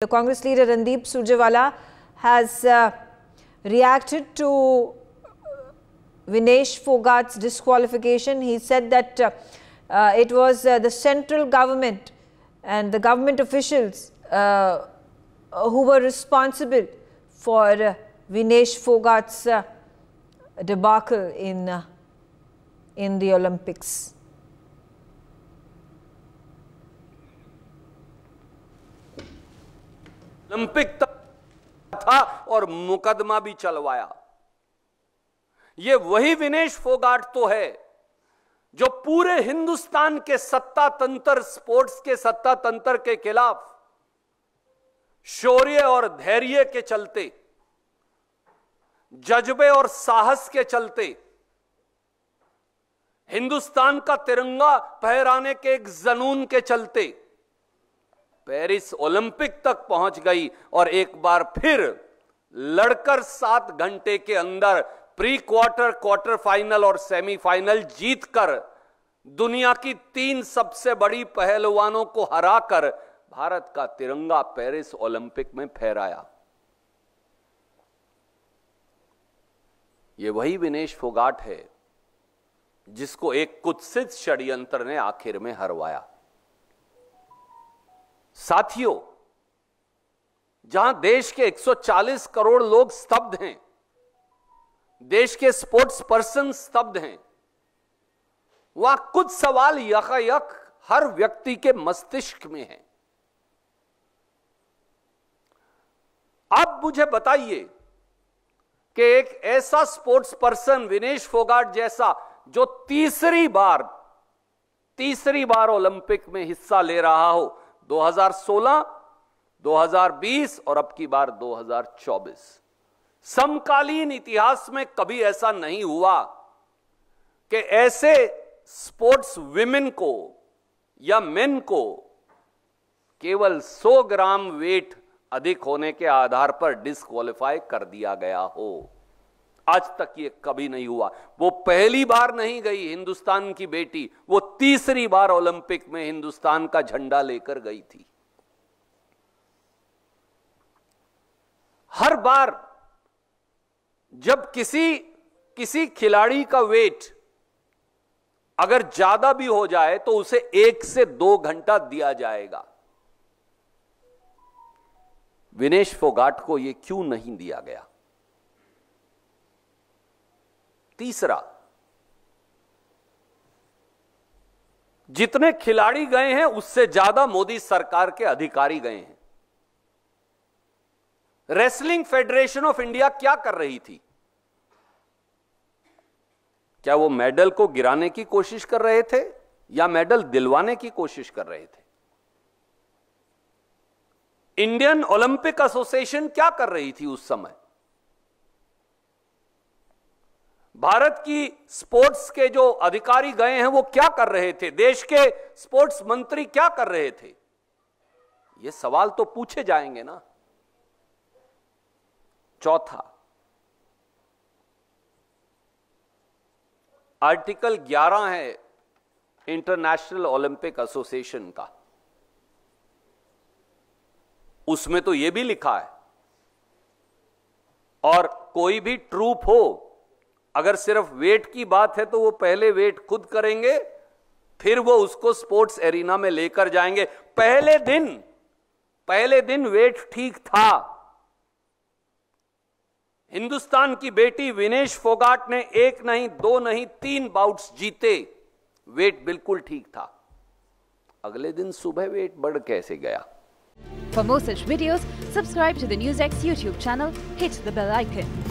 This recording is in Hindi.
The Congress leader Randeep Surjewala has reacted to Vinesh Phogat's disqualification. He said that it was the central government and the government officials who were responsible for Vinesh Phogat's debacle in the Olympics. Olympic तक था और मुकदमा भी चलवाया। ये वही विनेश फोगाट तो है जो पूरे हिंदुस्तान के सत्ता तंत्र, स्पोर्ट्स के सत्ता तंत्र के खिलाफ शौर्य और धैर्य के चलते, जज्बे और साहस के चलते, हिंदुस्तान का तिरंगा फहराने के एक जुनून के चलते पेरिस ओलंपिक तक पहुंच गई और एक बार फिर लड़कर 7 घंटे के अंदर प्री क्वार्टर, क्वार्टर फाइनल और सेमीफाइनल जीतकर दुनिया की 3 सबसे बड़ी पहलवानों को हराकर भारत का तिरंगा पेरिस ओलंपिक में फहराया। यह वही विनेश फोगाट है जिसको एक कुत्सित षड्यंत्र ने आखिर में हरवाया। साथियों, जहां देश के 140 करोड़ लोग स्तब्ध हैं, देश के स्पोर्ट्स पर्सन स्तब्ध हैं, वहां कुछ सवाल यकायक हर व्यक्ति के मस्तिष्क में हैं। आप मुझे बताइए कि एक ऐसा स्पोर्ट्स पर्सन विनेश फोगाट जैसा जो तीसरी बार ओलंपिक में हिस्सा ले रहा हो, 2016, 2020 और अब की बार 2024, समकालीन इतिहास में कभी ऐसा नहीं हुआ कि ऐसे स्पोर्ट्स विमेन को या मेन को केवल 100 ग्राम वेट अधिक होने के आधार पर डिस्क्वालीफाई कर दिया गया हो। आज तक ये कभी नहीं हुआ। वो पहली बार नहीं गई हिंदुस्तान की बेटी, वो तीसरी बार ओलंपिक में हिंदुस्तान का झंडा लेकर गई थी। हर बार जब किसी खिलाड़ी का वेट अगर ज्यादा भी हो जाए तो उसे 1 से 2 घंटा दिया जाएगा। विनेश फोगाट को यह क्यों नहीं दिया गया? तीसरा, जितने खिलाड़ी गए हैं उससे ज्यादा मोदी सरकार के अधिकारी गए हैं। रेसलिंग फेडरेशन ऑफ इंडिया क्या कर रही थी? क्या वो मेडल को गिराने की कोशिश कर रहे थे या मेडल दिलवाने की कोशिश कर रहे थे? इंडियन ओलंपिक एसोसिएशन क्या कर रही थी उस समय? भारत की स्पोर्ट्स के जो अधिकारी गए हैं वो क्या कर रहे थे? देश के स्पोर्ट्स मंत्री क्या कर रहे थे? ये सवाल तो पूछे जाएंगे ना। चौथा, आर्टिकल 11 है इंटरनेशनल ओलंपिक एसोसिएशन का। उसमें तो यह भी लिखा है, और कोई भी ट्रूप हो, अगर सिर्फ वेट की बात है तो वो पहले वेट खुद करेंगे, फिर वो उसको स्पोर्ट्स एरिना में लेकर जाएंगे। पहले दिन वेट ठीक था। हिंदुस्तान की बेटी विनेश फोगाट ने 1 नहीं, 2 नहीं, 3 बाउट्स जीते, वेट बिल्कुल ठीक था। अगले दिन सुबह वेट बढ़ कैसे गया? For more such videos, subscribe to the NewsX YouTube channel, hit the bell icon.